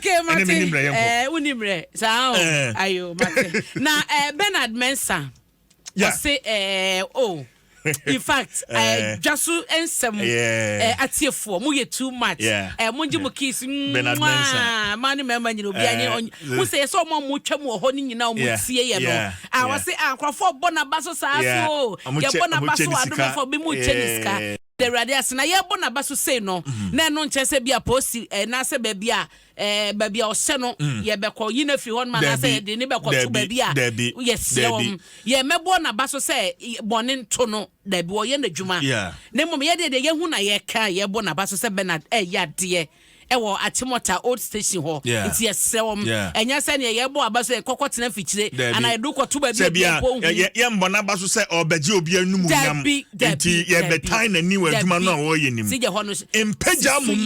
Okay, Martin. Unimre. Sao. Ayo, Martin. Now, Bernard Mensah. Yeah. Say, in fact, Dwaso Nsem atiefo mo ye too much. Monji mo kiss Bernard Mensah. Mani mema nyino bia nye. Mo say so mo twam wo ho ni nyina mo tie ye no. I say akrofo bona baso sa so. Ye bona baso adom fo bi mo cheniska. The radius na ye bona baso say no. Na no nche se bia post na se ba bia baby o se no ye be ko yina fi hon man na say de ni be ko to baby a yes ye mebo na baso say bone nto no da bi o ye na dwuma na mom ye de ye hu na ye ka ye bo na baso say Bernard ya de ewo Atimota old station ho it yesewom enya se ne ye bo abaso e kokotena fichire ana edu kwato ba bi bo ye mbona baso se obaje obi anum nyam enti ye betan na ni waduma no wo ye nim sije ho no empeja mum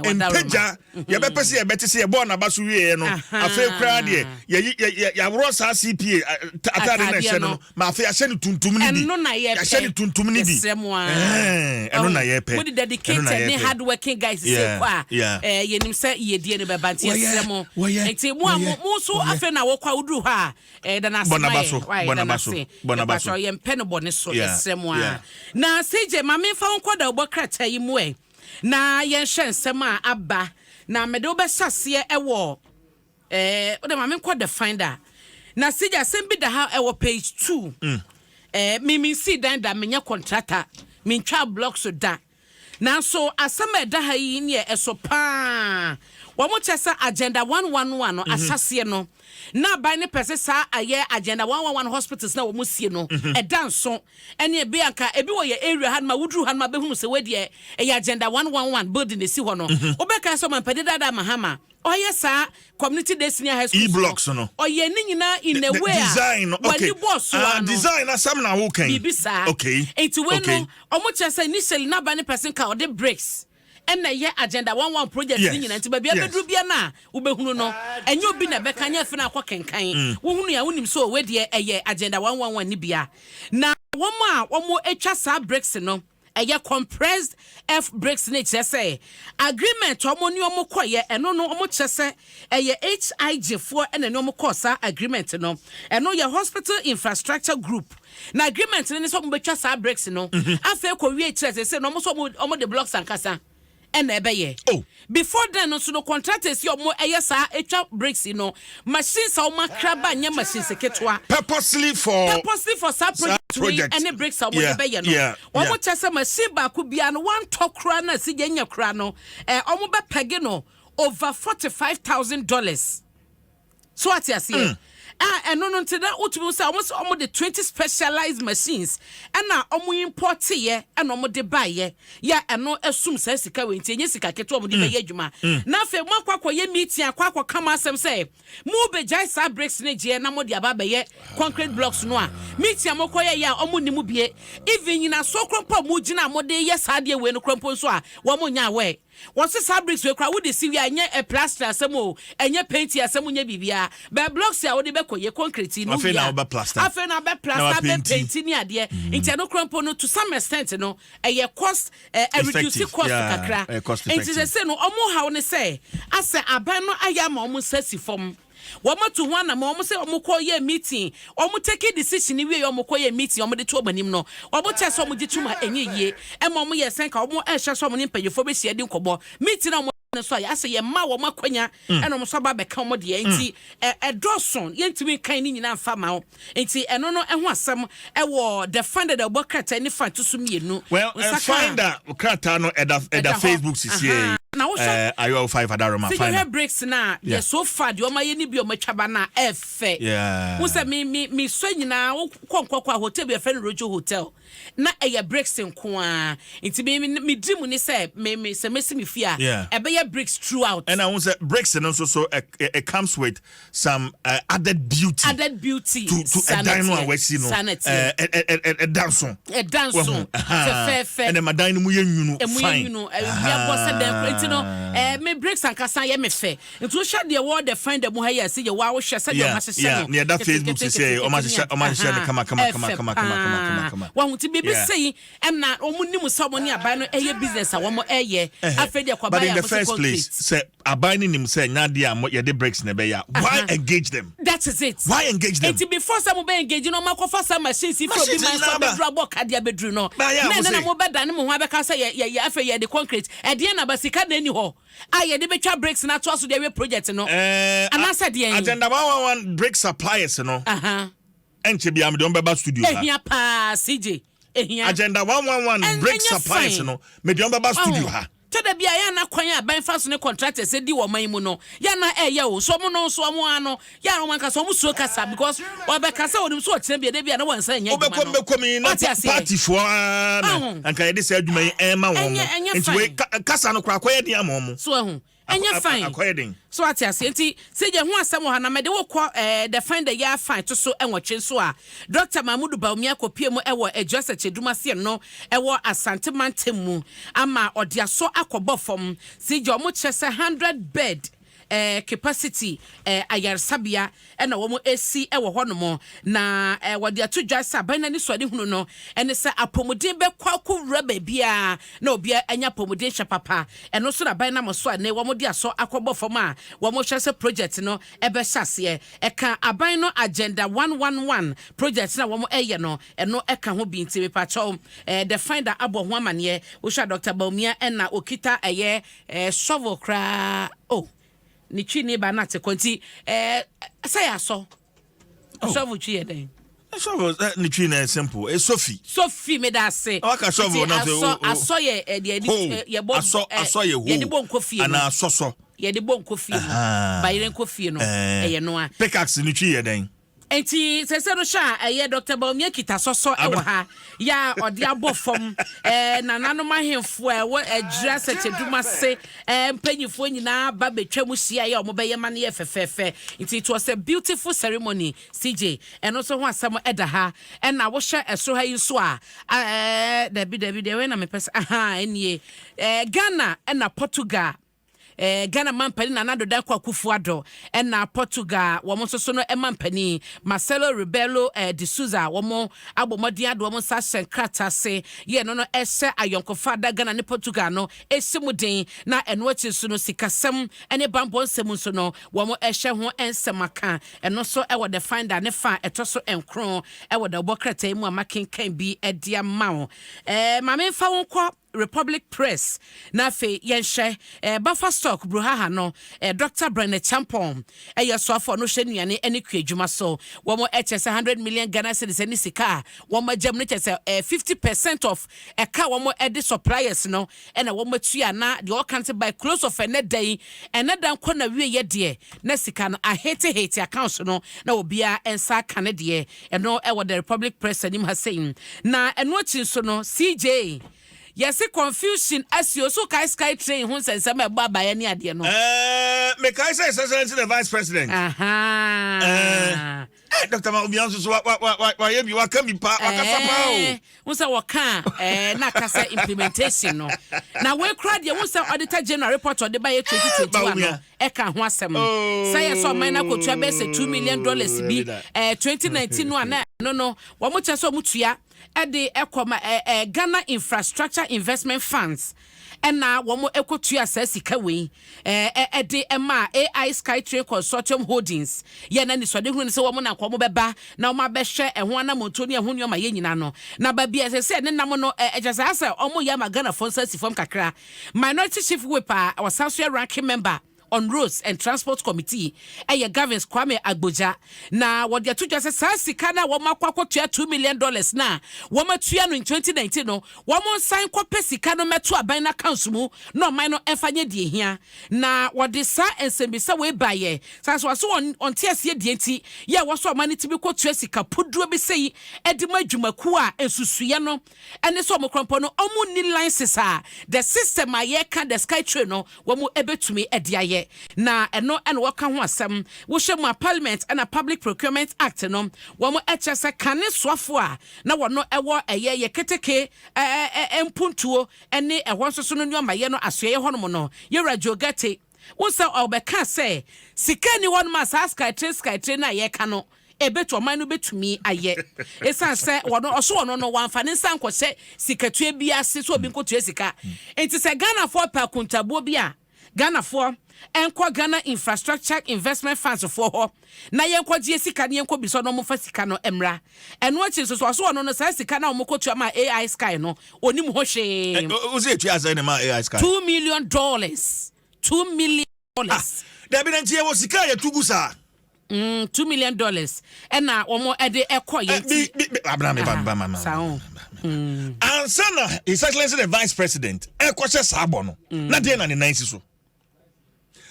empeja ye bepese ye betese ye bo na baso wie no afa kra de ye woro sa CPA atade na hye no ma afa ya hye ne tuntum ni bi ya hye ne tuntum ni bi eno na ye pe we dedicated ne hard working guys say kwa yenim se yedie ne bebanti yesremo enti mo so afa na wo kwa uduru ha da na bonabaso ye mpe no bone so yesremo a na CJ mame fa nkoda obokrata yi mu na ye hye nsem a aba na mede obesase ewo o de mame nkoda finder na CJ asem bi da ha ewo page 2 me see dan da menya contractor me ntwa blocks da na so asema da ha yi ne eso pa wo mo chesa agenda 111 no asase no na ba ne pese sa aye agenda 111 hospitals na wo mo sie no edanso ene be anka ebi wo ye area han ma wudru han ma behunu se we de e agenda 111 building esi ho no obeka so man pede dada mahama oye sa community day senior high school e-blocks no oye ni nyina in a way design okay design asam na wo kan bibisa okay enti we no omo chesa initially na ba ne person ka the breaks and na ye agenda 11 project ni nyina enti ba bia bedru bia na wo behunu no enye obi na be kan afi na akọ kenkan wo hunu ya wonim so we de eye agenda 111 ni bia na womo etwa sa breaks no eye compressed F breaks ni say agreement omo ni omo koye eno no omo chese eye HIG for ene ni omo kosa agreement no eno ye hospital infrastructure group na agreement ni so omo betwa sa breaks no afa ko wie chese say no omo so omo the blocks ankasa ene ebeye before then so no contractors omo eye sa etwa breaks no machines a omo kraba nya machines ketwa purposely for sa project and breaks omo ebeye no omo chese machine ba ku bia no one tokra na si genya kra no omo be pege no over $45,000 so what you see and no ntida utumi say almost the 20 specialized machines and na omo import ye and omo de buy ye ya eno asum say sika we ntie nye sika keto omo de be adwuma na fe mo akwa ye meeting akwa kama asem say mo be jai sa breaks ne je na mo de aba be ye concrete blocks no a meeting mo koye ya omo nimu bie even nyina so krompo mo gina mo de ye sa de we no krompo so a wo mo nya we what's the fabrics we crowd the see we anya a plaster asemo anya paint asemo nya bibia be blocks ya wo de be koye concrete no afi na be plaster be paint ni ade nti no krompo no to some extent no e cost reduce cost kakra nti say no omo hawo ne say ase aban no aya ma omo sasi fom womo to one na omo say omo call ye meeting omo take decision we omo call ye meeting omo de to obanim no omo che so omo di tuma enye ye e ma omo ye sen ka omo e hye so omo ni mpanyefo be hye di nkobo meeting omo so ya say ye ma wo makwanya e no omo so ba be ka omo de enti e doson ye ntimi kan ni nyina mfa ma wo enti eno no ho asem e wo defender the bokrata ni fa to so mienu well finder krata no eda Facebook sisi ayo 5 adaroma find the breaks na ye so far de o ma ye ni bi o matwaba na efe wo say me so nyina konkokwa hotel be friend Rojo hotel na eye breaks nko a nti me dream ni say me se mesi me fia e be ye breaks throughout and I want say breaks and also it comes with some added beauty to a dino and we see no a dance fe and the madine mu ye nwunu fine we boss dem nti no me breaks and kasa ye me fe nti share the word the find the mo ha ya se ye wa wo hwe se your message no near that Facebook to say o ma share come wa hunti bibi say em na o mu nim so mo ne aban no eye business a wo mo eye afedi kwa ba ya mo first place say aban ni nim say nya de am ye de breaks na be ya why engage them? That is it. Why engage them? Enti before some be engage no makofa some machine si for be man so be drabo kadia bedru no na mo beda ne mo ho abeka say ye afa ye the concrete e de na basika na ni ho aye de betwa breaks na to aso de we project no anasa de agenda 111 break suppliers no enche bia me don beba studio ha ehia pa CJ ehia agenda 111 break suppliers no me don beba studio ha tada bia ya na kwan ya ban faso ne contractors e di wo man mu no ya na eye o so mo no so mo ano ya no man ka so mo so kasa because obeka sa onim so okire bia de bia na wansa nya adwuma no obekomi na party for na anka ye de say adwuma yi ema wo mo nti we kasa no kra kwaye de amomo so ehun enya fine so ati asenti se je ho asem ho na me de wo the find the year fine to so enwotwe so a Dr. Mahmudu Baumia kopie mu ewo adjust cheduma se no ewo Asante Mantemu ama odiaso akobofom se je omo chese 100 bed capacity ayarsabia na wo mo esi ewo hono na wode atodwa sa ban na ni so de hunu no ene se apomuden be kwaku raba bia na obia anya pomuden hwapapa eno so na ban na mo so na wo mo de aso akobofom a wo mo hwese project no ebe hyase ka aban no agenda 111 project na wo mo eye no eno eka ho bi nti pa cho the finder abo ho amane wo hwa Dr. Baumia na okita eye shovel kra ni chini ba na te konti say aso shovel chi e den shovel ni chini simple Sophie me da say aka shovel na aso ye ye bo aso ye ho ye de bo nkofie ana asoso ye de bo nkofie no ba yire nkofie no ye no a pickaxe ni chi e den enti sese no sha Dr. Baumia kita soso ewo ha ya ode abofom nanano mahemfo ewo adjira secheduma se mpanyifo nyina ba betwa mu hia ya omo beye mane ye fefefe enti it was a beautiful ceremony CJ eno so ho asem eda ha na wo hye eso ha yiso a dabi de we na me pesa enie Ghana na Portugal Ghana mampani na nado da kwa Kufuado na Portugal wo mo so no mampani Marcelo Rebelo de Souza wo mo abomodi ado wo mo sa senkrata se ye no ehye ayonkofa da Ghana ne Portugal no esimuden na eno achi so no sikasem ene bambo nsem so no wo mo ehye ho ensemaka eno so e wo the finder ne fa etoso enkron e wo da bokrata mu amakenkan bi edia mawo ma me fa won Republic Press na fe yenhye Buffer stock bruhaha no Dr. Brenner Champon so for no hwenuane ene kwadwuma so wo mo hse 100 million Ghana cedis ene sika wo mo jam ne hse 50% of eka wo mo edi suppliers no ena wo mo tua na the all can't by close of ene day ene dan ko na wie ye de na sika no a hate account no na obia ensa kane de eno e wo the Republic Press anim ha saying na eno chin so no CJ yes confusion as you so sky train hun sense me gba ba ye ne ade no me kai say excellency the vice president Dr. Obianso so wa ye bi wa kan bi pa akasa pa o won say wo kan na kasa implementation no na we kra de won say auditor general report of the by 2021 no e ka ho asem say yes o man na kotua be say $2 million bi 2019 no wo mo che so mutua ede ekoma Ghana Infrastructure Investment Funds ena wo mo ekotua sika we ede ema AI Skytrain Consortium Holdings ye na ni so de hunu se wo mo na kwa mo beba na wo ma be hwe eho ana montoni eho nyoma ye nyina no na ba bia se ne nam no ejasa asa omo ya ma Ghana Fonsa Sifom kakra Minority Chief Whip our South ranking member on Roads and Transport Committee Gavins Kwame Agboja na wode atudwa se sika na wo makwakotua $2 million na wo matua no in 2019 no wo mo sign kope sika no meto aban na council mu no man no enfanye die hia na wode sa ensembisa we baye so on tiasie die nti ye wo so man tibi kotua sika poduro bi sei edima adwumaku a ensusuye no ene so mo krompo no omu ni license the system aye kan the Skytrain no wo mo ebetumi ediaye ye na eno ene waka ho asem wo hwe mu parliament and a public procurement act no wo mo eche se kane soafo a na wono ewo eye ye keteke empuntuo ene ehwo soso no nyoma ye no asoye hono no ye radiogate wo sa obeka se sika ni wono ma sky train na ye ka no ebetu oman no betumi aye esan se wono oso wono no wanfa ne nsan kwose sikatue bia se so obi nkotue sika enti se Ghana for pa kuntabo bia Ghana for enko Ghana infrastructure investment funds for ho na yenko die sika ne yenko biso no mo fa sika no emra eno achi so so wono no sa sika na mo kotua ma AI Sky no onim ho hwe o se etua za ne ma AI Sky $2 million $2 million da bi nantie wo sika ya tugu sa $2 million and now omo ede ekoye ansana His Excellency the Vice President ekwoche sabo no na de na ne nansi so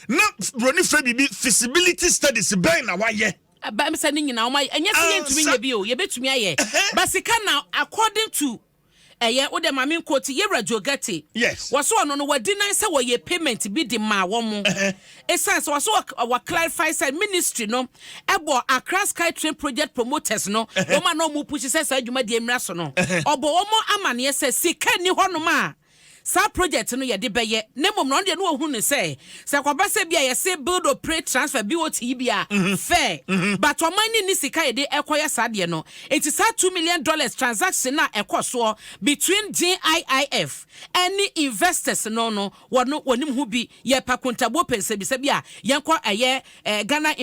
na broni fra bibi feasibility studies ben na waye ba me sani nyina oma enye se yentumi nya bi o ye betumi aye basika na according to wo de mame quote ye radiogate yes waso ono no wadi nan se wo ye payment bi di ma wo mo essence waso wa clarify say ministry no ebo Accra Sky Train project promoters no wo ma no mu push say sa adwuma di emra so no obo wo mo amane se sika ni hono ma sa project no ye de beye ne mom no de no ohu ne say se kwaba se bia ye se build operate transfer BOT bia fair but o man ni sika ye de ekoya sa de no it is $2 million transaction na ekoso between GIIF any investors no wonim hu bi ye pakuntabo pense bi se bia yenko eye Ghana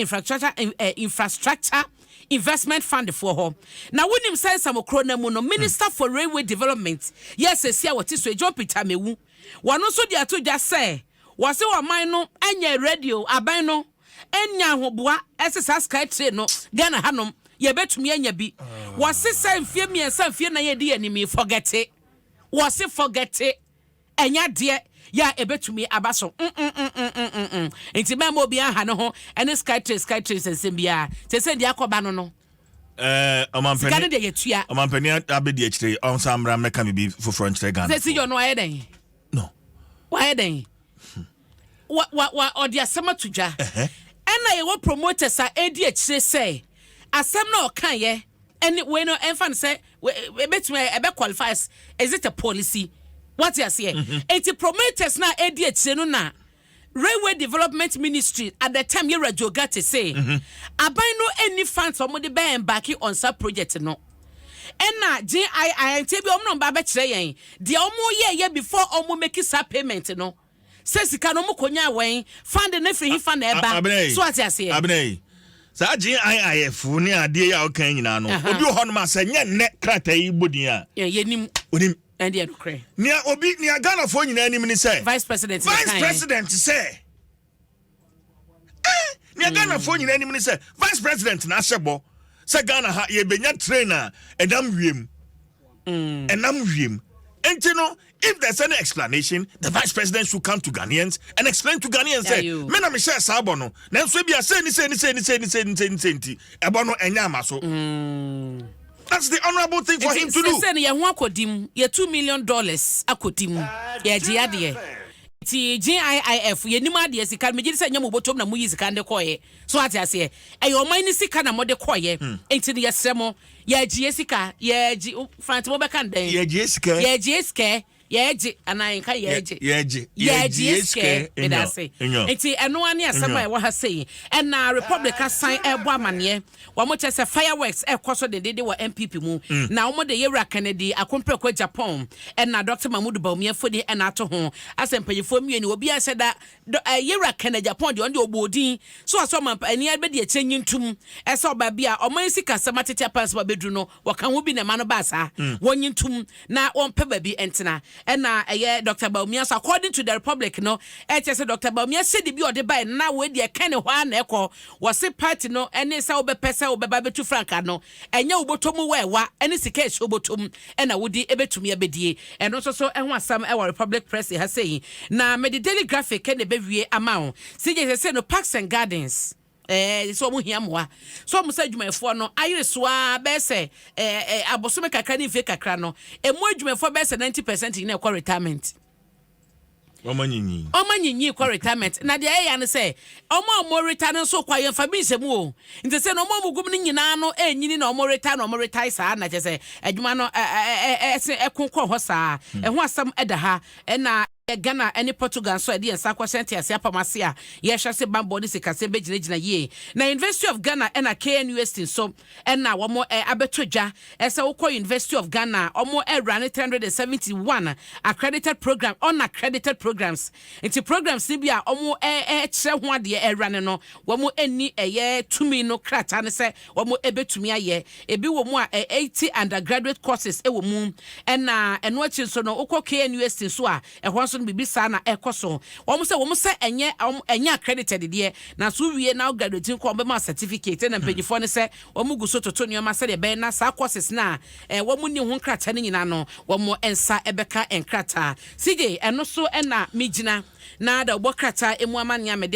infrastructure investment fund for her. Now when him say some krona mu no Minister for Railway Development. Yes, see what is so John Peter Mewu. One also dia to just say was so man no enya radio aban no enya hoboa SSS Sky Train no Ghana hanom ye betumi enya bi. Was say mfie mi ensa mfie na ye di animi forget it. Was it forget it. Enya de ya ebetumi abaso enti memo bia ha no ho ene Sky Train sensem bia se se dia akoba no omampani de yetua omampani abedi akire on samra meka bibi foforo nkire Ghana se si yo no aye den no why den wa odi asema tuja ena ye wo promoters a edi akire say asem na okan ye ene we no enfan say ebetumi ebe qualifies is it a policy. What you say? 80 promoters na ADH no na Railway Development Ministry at the time you radiogate say abai no any funds or money be embark on sub project no. And na GII tell you no ba be kire yen. The omo ye before omo make sub payment no. Say sika no mo konya wen fund na free fund e ba. So what you say? Abney. Sa GIIF ni ade ya okan nyina no. Obi ho no ma se nye ne krata yi bodin a. Ye nim. Onim and the cray. Nia obi nia Ghana for nyina ni mini say Vice President say nia Ghana for nyina ni mini say Vice President na asebo say Ghana ha ye benya trainer enam wiem enti no if there's any explanation the Vice President should come to Ghanaians and explain to Ghanaians say me na me share sabo no na so bia say ni ebo no enya amaso. That's the honorable thing for him to do. Say ye ho akodim ye $2 million akodim ye giade ti GIIF ye nim ade sika me gidi say nyam obotom na mu yi sika nde koye so ati ase e ye oman ni sika na mo de koye enti ne ye sremo ye gie sika ye gi front mo be kan den ye gie sika yeji ananka yeji ske edase enti eno ani asema e wo ha sei and na republican sign ebo amane wo mo chese fireworks e koso de wo MPP mu na wo de yewra Kennedy akompre kwa Japan and na Dr. Mahmoud Bawumia fodi e na ato ho asempanyefo mieni obi aseda yewra Kennedy Japan de onde obodin so aso man ani be de echenyintum e so ba bia o man sika samatete pass ba bedru no wo kan wo bi na ma no ba sa wonyintum na won pe ba bi entena and Dr. Bawumia, so according to the Republic, no, HSA Dr. Bawumia said the be or the by now with the kind of one echo was a party no, and it's our pesa or baby to Francano, and you botomu where any case obotum, and I would be able to me a bedi, and also so and what some our Republic press has saying. Now, made the Daily Graphic can the baby amount. See, they say no parks and gardens. So mu hiamwa so mu sadwumafo no ayereso a be se abosome kakra ni fe kakra no emu adwumafo be se 90% in e retirement Omanyinyi kwa retirement. Na de ya ne say, omo retire so kwa yemfa bi nsemu o. Nti say no omo gum ni nyina no enyini na omo retire saa na je say adwuma no ekonkɔ hɔ saa. Ɛho asam ɛda ha ɛna Ghana any Portugal so edi ensa kwa sente ase apamase a ye hwɛ se bambo ne sikase begina ye na University of Ghana and a KNUST so na wo mo abetodwa ese wo University of Ghana omo run 371 accredited program unaccredited programs into programs ni bia omo kyerɛ ho ade run no wo mo eni tumi no krata ne se wo mo ebetumi aye ebi wo mo 80 undergraduate courses wo mu na eno achi so no wo KNUST so a ɛho bibi sa na ekoso wo mo se enye accredited de na so wie na graduate ko be ma certificate na mpanyifo ne se wo mo guso toto ne ma se de be na sa courses na wo mo ni ho nkrata ne nyina no wo mo ensa ebeka enkrata CJ eno so na migina na da obo krata emu amane amede